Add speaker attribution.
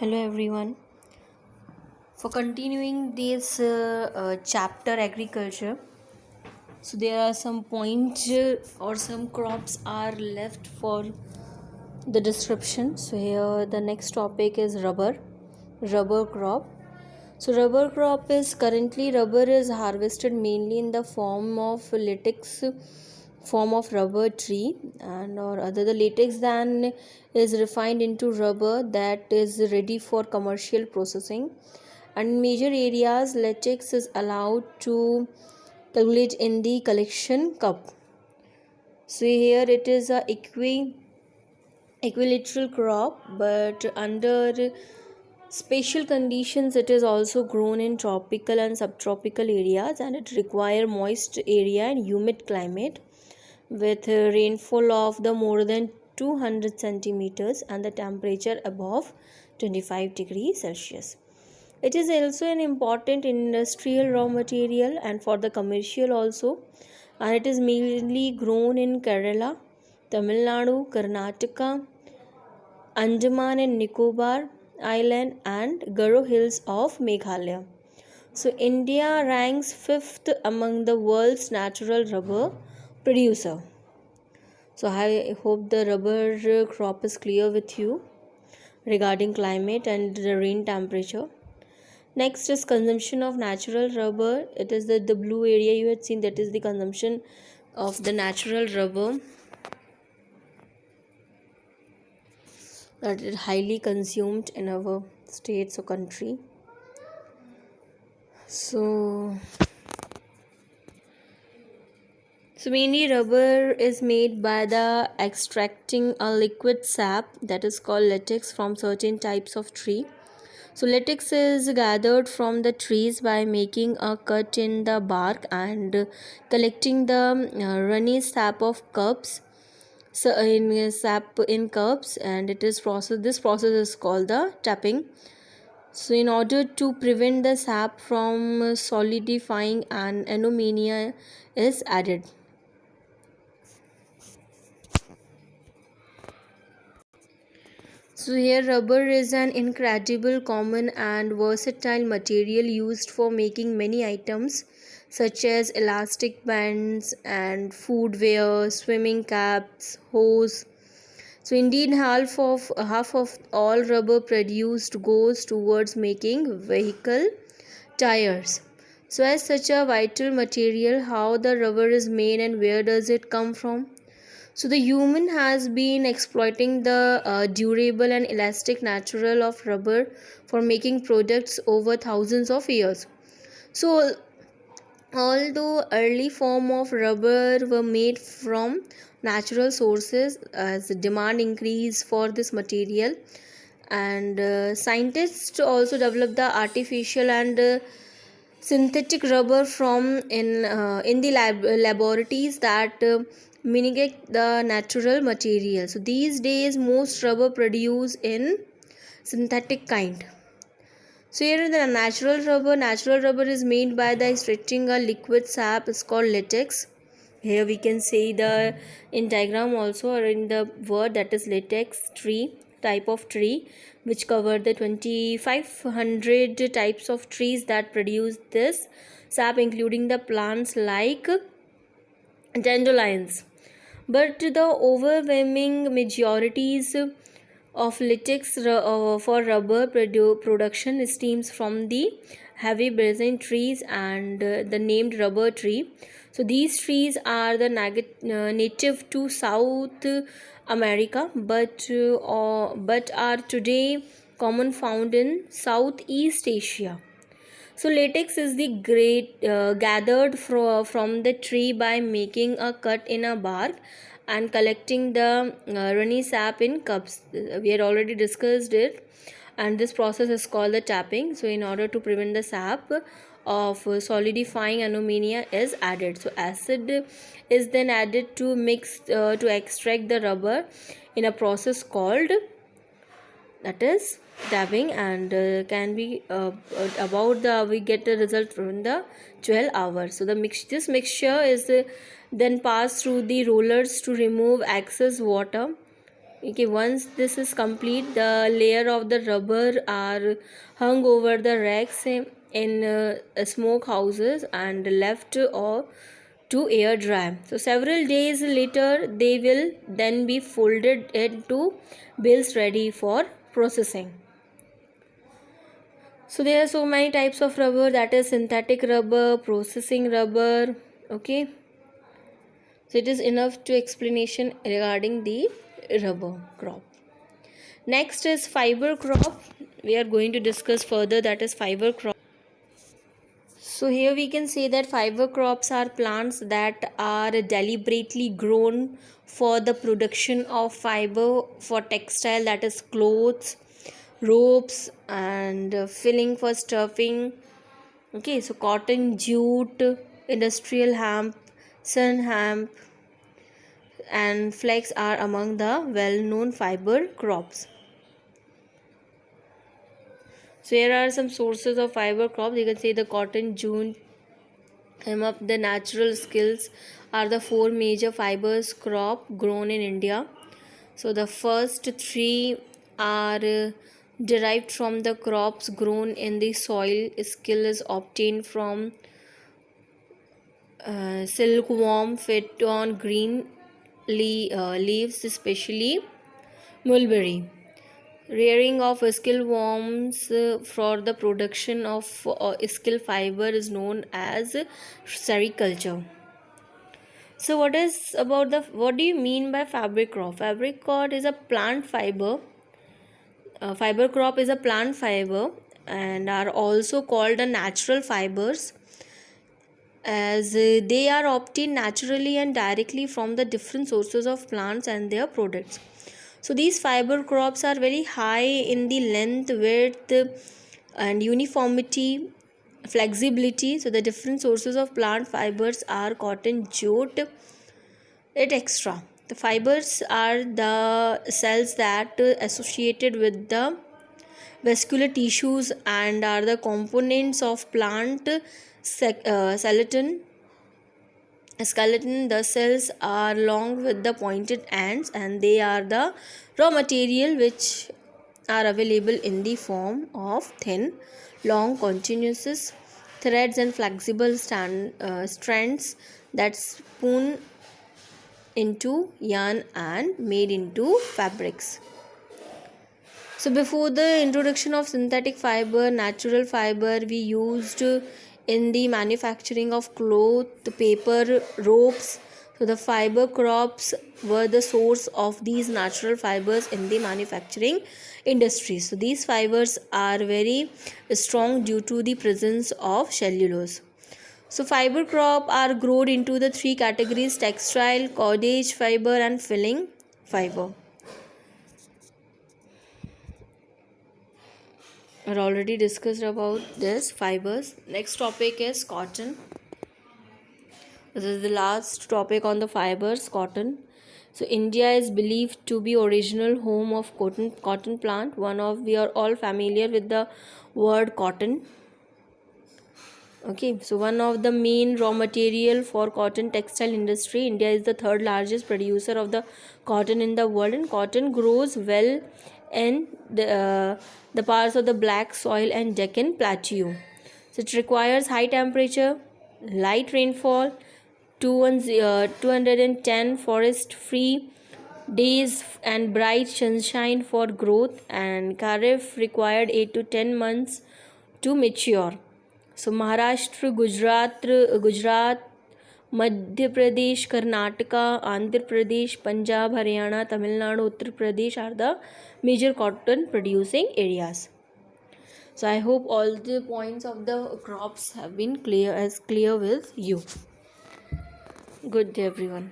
Speaker 1: Hello everyone. For continuing this chapter agriculture, so there are some points or some crops are left for the description. So here the next topic is rubber crop. So rubber crop is currently rubber is harvested mainly in the form of rubber tree and or other the latex then is refined into rubber that is ready for commercial processing, and in major areas latex is allowed to cultivate in the collection cup. So here it is a equilateral crop, but under special conditions it is also grown in tropical and subtropical areas, and it require moist area and humid climate with rainfall of the more than 200 centimeters and the temperature above 25 degrees Celsius. It is also an important industrial raw material and for the commercial also, and it is mainly grown in Kerala, Tamil Nadu, Karnataka, Andaman and Nicobar Island, and Garo Hills of Meghalaya. So India ranks 5th among the world's natural rubber producer. So I hope the rubber crop is clear with you regarding climate and the rain temperature. Next is consumption of natural rubber. It is the blue area you had seen, that is the consumption of the natural rubber that is highly consumed in our states or country. So mainly rubber is made by the extracting a liquid sap that is called latex from certain types of tree. So latex is gathered from the trees by making a cut in the bark and collecting the runny sap of cups. So in sap in cups, and it is processed. This process is called the tapping. So in order to prevent the sap from solidifying, an ammonia is added. So here rubber is an incredible common and versatile material used for making many items such as elastic bands and footwear, swimming caps, hose. So indeed half of all rubber produced goes towards making vehicle tires. So as such a vital material, how the rubber is made and where does it come from? So the human has been exploiting the durable and elastic natural of rubber for making products over thousands of years. So although early form of rubber were made from natural sources, as demand increased for this material, and scientists also developed the artificial and synthetic rubber from in the laboratories that mimic the natural material. So these days most rubber produced in synthetic kind. So here the natural rubber is made by the extracting a liquid sap is called latex. Here we can see the in diagram also, or in the word, that is latex tree, type of tree which cover the 2500 types of trees that produce this sap, including the plants like dandelions. But the overwhelming majorities of latex for rubber production stems from the heavy resin trees and the named rubber tree. So these trees are the native to South America, but are today common found in Southeast Asia. So latex is the great gathered from the tree by making a cut in a bark and collecting the runny sap in cups. We had already discussed it, and this process is called the tapping. So in order to prevent the sap of solidifying, ammonia is added. So acid is then added to mix to extract the rubber in a process called, that is, dabbing, and can be about the we get the result in the 12 hours. So this mixture is then passed through the rollers to remove excess water Okay, once this is complete, the layer of the rubber are hung over the racks in smoke houses and left or to air dry. So several days later, they will then be folded into bales ready for processing. So there are so many types of rubber, that is synthetic rubber, processing rubber. Okay, so it is enough to explanation regarding the rubber crop. Next is fiber crop. We are going to discuss further, that is fiber crop. So here we can say that fiber crops are plants that are deliberately grown for the production of fiber for textile, that is clothes, ropes, and filling for stuffing. Okay, so cotton, jute, industrial hemp, sun hemp, and flax are among the well-known fiber crops. So here are some sources of fiber crops. You can see the cotton, jute, hemp. The natural skills are the four major fibers crop grown in India. So the first three are derived from the crops grown in the soil. Skill is obtained from silkworm fed on green leaves, especially mulberry. Rearing of skillworms for the production of skill fiber is known as sericulture. So what do you mean by fabric crop? Fabric crop is a plant fiber. Fiber crop is a plant fiber and are also called the natural fibers, as they are obtained naturally and directly from the different sources of plants and their products. So these fiber crops are very high in the length, width, and uniformity, flexibility. So the different sources of plant fibers are cotton, jute, etc. The fibers are the cells that associated with the vascular tissues and are the components of plant skeleton. The cells are long with the pointed ends, and they are the raw material which are available in the form of thin, long, continuous threads and flexible strands that spoon into yarn and made into fabrics. So before the introduction of synthetic fiber, natural fiber we used in the manufacturing of cloth, paper, ropes. So the fiber crops were the source of these natural fibers in the manufacturing industry. So these fibers are very strong due to the presence of cellulose. So fiber crop are grouped into the three categories: textile, cordage fiber, and filling fiber. I already discussed about this fibers. Next topic is cotton. This is the last topic on the fibers, cotton. So India is believed to be original home of cotton plant. We are all familiar with the word cotton. Okay, so one of the main raw material for cotton textile industry. India is the third largest producer of the cotton in the world, and cotton grows well in the parts of the black soil and Deccan Plateau. So it requires high temperature, light rainfall, 210 forest free days and bright sunshine for growth, and kharif required 8 to 10 months to mature. So Maharashtra, Gujarat, Madhya Pradesh, Karnataka, Andhra Pradesh, Punjab, Haryana, Tamil Nadu, Uttar Pradesh are the major cotton producing areas. So I hope all the points of the crops have been clear with you. Good day everyone.